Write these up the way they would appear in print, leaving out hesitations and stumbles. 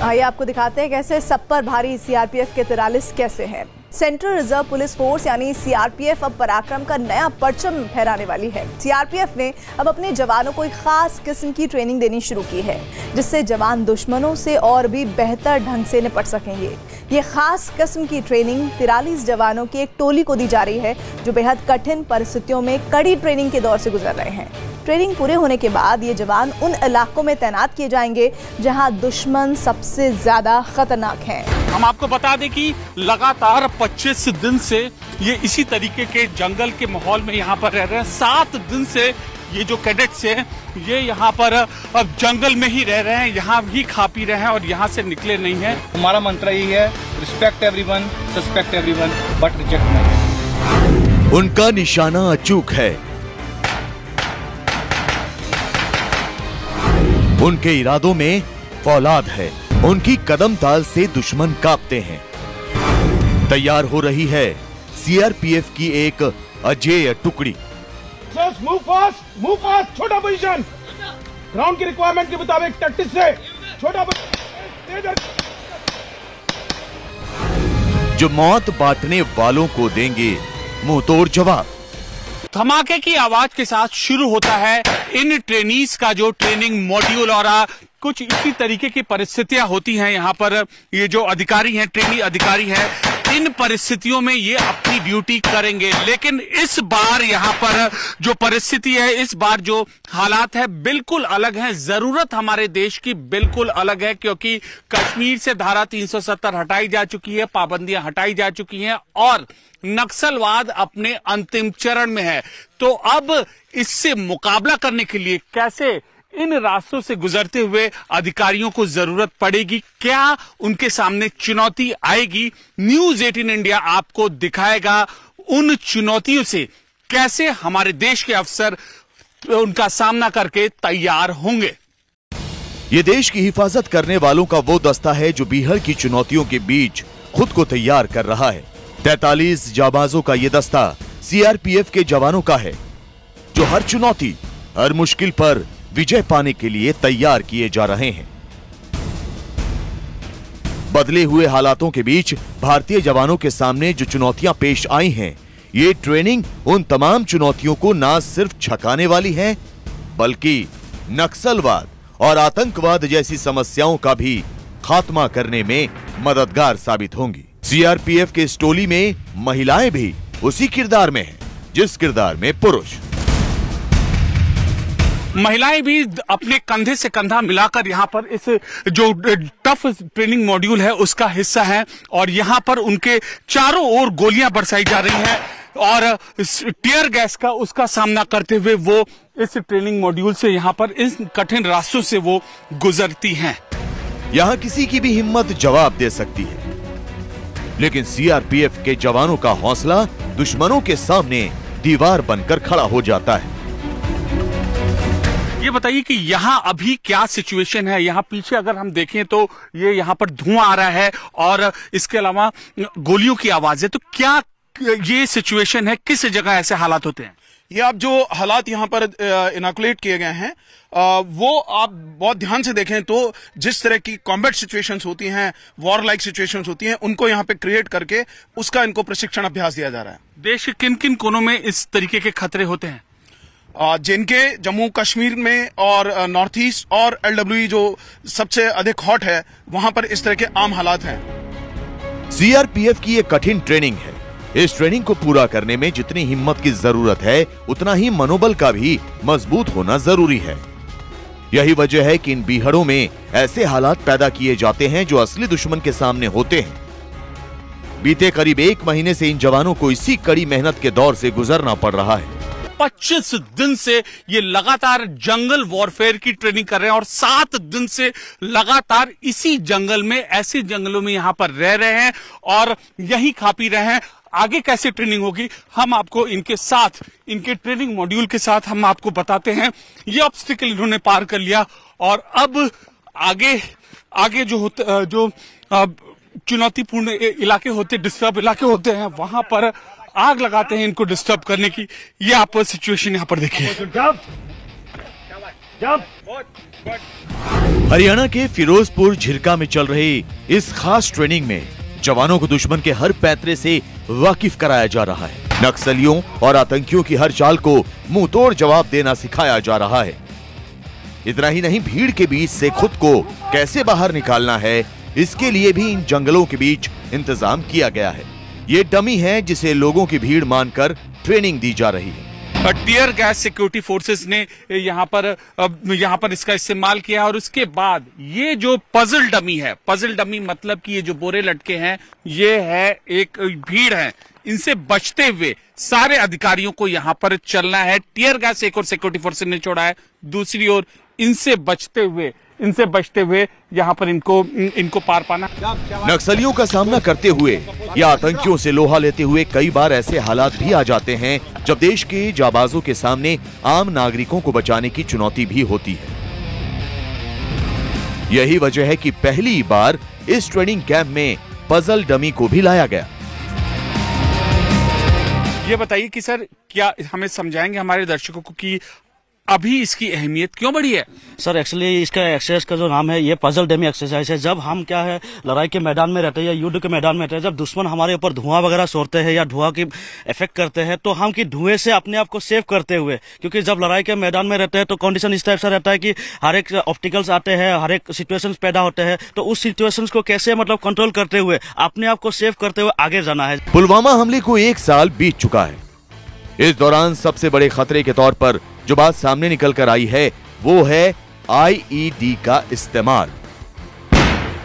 आइए आपको दिखाते हैं कैसे सब पर भारी सीआरपीएफ के 43 कैसे हैं। सेंट्रल रिजर्व पुलिस फोर्स यानी सीआरपीएफ अब पराक्रम का नया परचम फहराने वाली है। सीआरपीएफ ने अब अपने जवानों को एक खास किस्म की ट्रेनिंग देनी शुरू की है, जिससे जवान दुश्मनों से और भी बेहतर ढंग से निपट सकेंगे। ये खास किस्म की ट्रेनिंग 43 जवानों की एक टोली को दी जा रही है, जो बेहद कठिन परिस्थितियों में कड़ी ट्रेनिंग के दौर से गुजर रहे हैं। ट्रेनिंग पूरे होने के बाद ये जवान उन इलाकों में तैनात किए जाएंगे जहां दुश्मन सबसे ज्यादा खतरनाक है। हम आपको बता दें कि लगातार 25 दिन से ये इसी तरीके के जंगल के माहौल में यहाँ पर रह रहे हैं। 7 दिन से ये जो कैडेट्स हैं ये यहाँ पर अब जंगल में ही रह रहे हैं, यहाँ ही खा पी रहे हैं और यहाँ से निकले नहीं हैं। हमारा मंत्र यही है, respect everyone, suspect everyone, but reject नहीं। उनका निशाना अचूक है, उनके इरादों में फौलाद है, उनकी कदम ताल से दुश्मन कांपते हैं। तैयार हो रही है सीआरपीएफ की एक अजेय टुकड़ी। मूव फास्ट, छोटा पोजीशन, ग्राउंड की रिक्वायरमेंट के मुताबिक टैक्टिस से छोटा जो मौत बांटने वालों को देंगे मुंहतोड़ जवाब। धमाके की आवाज के साथ शुरू होता है इन ट्रेनीज का जो ट्रेनिंग मॉड्यूल और कुछ इसी तरीके की परिस्थितियां होती हैं यहाँ पर। ये जो अधिकारी हैं, ट्रेनी अधिकारी हैं, इन परिस्थितियों में ये अपनी ड्यूटी करेंगे। लेकिन इस बार यहाँ पर जो परिस्थिति है, इस बार जो हालात है बिल्कुल अलग है। जरूरत हमारे देश की बिल्कुल अलग है, क्योंकि कश्मीर से धारा 370 हटाई जा चुकी है, पाबंदियां हटाई जा चुकी हैं और नक्सलवाद अपने अंतिम चरण में है। तो अब इससे मुकाबला करने के लिए कैसे इन रास्तों से गुजरते हुए अधिकारियों को जरूरत पड़ेगी, क्या उनके सामने चुनौती आएगी, न्यूज 18 इंडिया आपको दिखाएगा उन चुनौतियों से कैसे हमारे देश के अफसर उनका सामना करके तैयार होंगे। ये देश की हिफाजत करने वालों का वो दस्ता है जो बीहड़ की चुनौतियों के बीच खुद को तैयार कर रहा है। 43 जाबाजों का ये दस्ता सीआरपीएफ के जवानों का है, जो हर चुनौती, हर मुश्किल पर विजय पाने के लिए तैयार किए जा रहे हैं। बदले हुए हालातों के बीच भारतीय जवानों के सामने जो चुनौतियां पेश आई हैं, ये ट्रेनिंग उन तमाम चुनौतियों को न सिर्फ छकाने वाली है, बल्कि नक्सलवाद और आतंकवाद जैसी समस्याओं का भी खात्मा करने में मददगार साबित होंगी। सीआरपीएफ के इस टोली में महिलाएं भी उसी किरदार में हैं, जिस किरदार में पुरुष। महिलाएं भी अपने कंधे से कंधा मिलाकर यहाँ पर इस जो टफ ट्रेनिंग मॉड्यूल है उसका हिस्सा है और यहाँ पर उनके चारों ओर गोलियां बरसाई जा रही हैं और टीयर गैस का उसका सामना करते हुए वो इस ट्रेनिंग मॉड्यूल से यहाँ पर इस कठिन रास्तों से वो गुजरती हैं। यहाँ किसी की भी हिम्मत जवाब दे सकती है, लेकिन सीआरपीएफ के जवानों का हौसला दुश्मनों के सामने दीवार बनकर खड़ा हो जाता है। ये बताइए कि यहाँ अभी क्या सिचुएशन है। यहाँ पीछे अगर हम देखें तो ये यहाँ पर धुआं आ रहा है और इसके अलावा गोलियों की आवाज है। तो क्या ये सिचुएशन है, किस जगह ऐसे हालात होते हैं? ये आप जो हालात यहाँ पर इनोकुलेट किए गए हैं वो आप बहुत ध्यान से देखें तो जिस तरह की कॉम्बैट सिचुएशंस होती हैं, वॉर लाइक सिचुएशंस होती हैं, उनको यहाँ पे क्रिएट करके उसका इनको प्रशिक्षण अभ्यास दिया जा रहा है। देश के किन किन कोनों में इस तरीके के खतरे होते हैं? जिनके जम्मू कश्मीर में और नॉर्थ ईस्ट और LWE जो सबसे अधिक हॉट है, वहां पर इस तरह के आम हालात हैं। सीआरपीएफ की ये कठिन ट्रेनिंग है। इस ट्रेनिंग को पूरा करने में जितनी हिम्मत की जरूरत है, उतना ही मनोबल का भी मजबूत होना जरूरी है। यही वजह है कि इन बीहड़ों में ऐसे हालात पैदा किए जाते हैं जो असली दुश्मन के सामने होते हैं। बीते करीब 1 महीने से इन जवानों को इसी कड़ी मेहनत के दौर से गुजरना पड़ रहा है। 25 दिन से ये लगातार जंगल वॉरफेयर की ट्रेनिंग कर रहे हैं और 7 दिन से लगातार इसी जंगल में, ऐसे जंगलों में यहां पर रह रहे हैं और यही खा पी रहे हैं। आगे कैसे ट्रेनिंग होगी हम आपको इनके साथ, इनके ट्रेनिंग मॉड्यूल के साथ हम आपको बताते हैं। ये ऑब्स्टिकल इन्होंने पार कर लिया और अब आगे जो चुनौतीपूर्ण इलाके होते, डिस्टर्ब इलाके होते हैं, वहां पर आग लगाते हैं इनको डिस्टर्ब करने की। ये आप सिचुएशन यहाँ पर देखिए। हरियाणा के फिरोजपुर झिरका में चल रही इस खास ट्रेनिंग में जवानों को दुश्मन के हर पैतरे से वाकिफ कराया जा रहा है। नक्सलियों और आतंकियों की हर चाल को मुंह तोड़ जवाब देना सिखाया जा रहा है। इतना ही नहीं, भीड़ के बीच से खुद को कैसे बाहर निकालना है, इसके लिए भी इन जंगलों के बीच इंतजाम किया गया है। ये डमी है जिसे लोगों की भीड़ मानकर ट्रेनिंग दी जा रही है। टीयर गैस सिक्योरिटी फोर्सेस ने यहाँ पर इसका इस्तेमाल किया और उसके बाद ये जो पजल डमी है, पजल डमी मतलब कि ये जो बोरे लटके हैं, ये है एक भीड़ है, इनसे बचते हुए सारे अधिकारियों को यहाँ पर चलना है। टीयर गैस एक और सिक्योरिटी फोर्सेस ने छोड़ा है, दूसरी ओर इनसे बचते हुए यहाँ पर इनको पार पाना। नक्सलियों का सामना करते हुए या आतंकियों से लोहा लेते हुए कई बार ऐसे हालात भी आ जाते हैं जब देश के जाबाजों के सामने आम नागरिकों को बचाने की चुनौती भी होती है। यही वजह है कि पहली बार इस ट्रेनिंग कैंप में पजल डमी को भी लाया गया। ये बताइए कि सर, क्या हमें समझाएंगे हमारे दर्शकों को कि अभी इसकी अहमियत क्यों बढ़ी है? सर एक्चुअली इसका एक्सरसाइज का जो नाम है ये पजल डमी एक्सरसाइज है। जब हम क्या है लड़ाई के मैदान में रहते हैं या युद्ध के मैदान में रहते हैं, जब दुश्मन हमारे ऊपर धुआं वगैरह छोड़ते हैं या धुआं की इफेक्ट करते हैं, तो हम कि धुएं से अपने आप को सेव करते हुए, क्योंकि जब लड़ाई के मैदान में रहते हैं तो कंडीशन इस टाइप से रहता है कि हर एक ऑब्स्टिकल्स आते हैं, हर एक सिचुएशंस पैदा होते हैं, तो उस सिचुएशंस को कैसे कंट्रोल करते हुए अपने आप को सेव करते हुए आगे जाना है। पुलवामा हमले को 1 साल बीत चुका है। इस दौरान सबसे बड़े खतरे के तौर पर जो बात सामने निकल कर आई है वो है आईईडी का इस्तेमाल।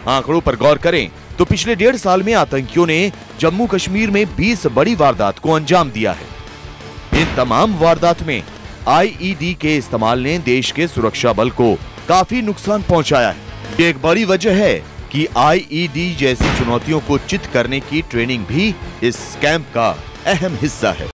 आंकड़ों पर गौर करें तो पिछले 1.5 साल में आतंकियों ने जम्मू कश्मीर में 20 बड़ी वारदात को अंजाम दिया है। इन तमाम वारदात में आईईडी के इस्तेमाल ने देश के सुरक्षा बल को काफी नुकसान पहुंचाया है। एक बड़ी वजह है कि आईईडी जैसी चुनौतियों को चित करने की ट्रेनिंग भी इस कैंप का अहम हिस्सा है।